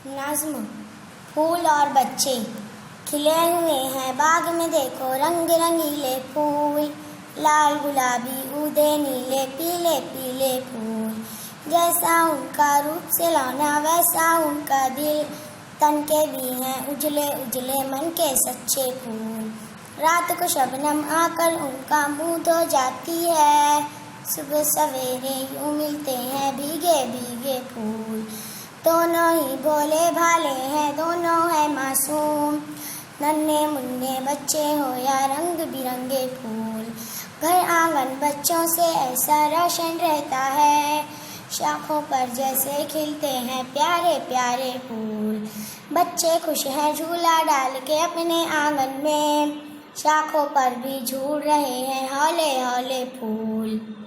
नज़्म। फूल और बच्चे खिले हुए हैं बाग में, देखो रंग रंगीले फूल, लाल गुलाबी उदे नीले पीले पीले फूल। जैसा उनका रूप से लौना वैसा उनका दिल, तन के भी हैं उजले उजले मन के सच्चे फूल। रात को शबनम आकर उनका मुंह धो जाती है, सुबह सवेरे यूं मिलते हैं भीगे भीगे फूल। दोनों ही भोले भाले हैं, दोनों है मासूम, नन्हे मुन्ने बच्चे हो या रंग बिरंगे फूल। घर आंगन बच्चों से ऐसा रोशन रहता है, शाखों पर जैसे खिलते हैं प्यारे प्यारे फूल। बच्चे खुश हैं झूला डाल के अपने आंगन में, शाखों पर भी झूल रहे हैं हौले हौले फूल।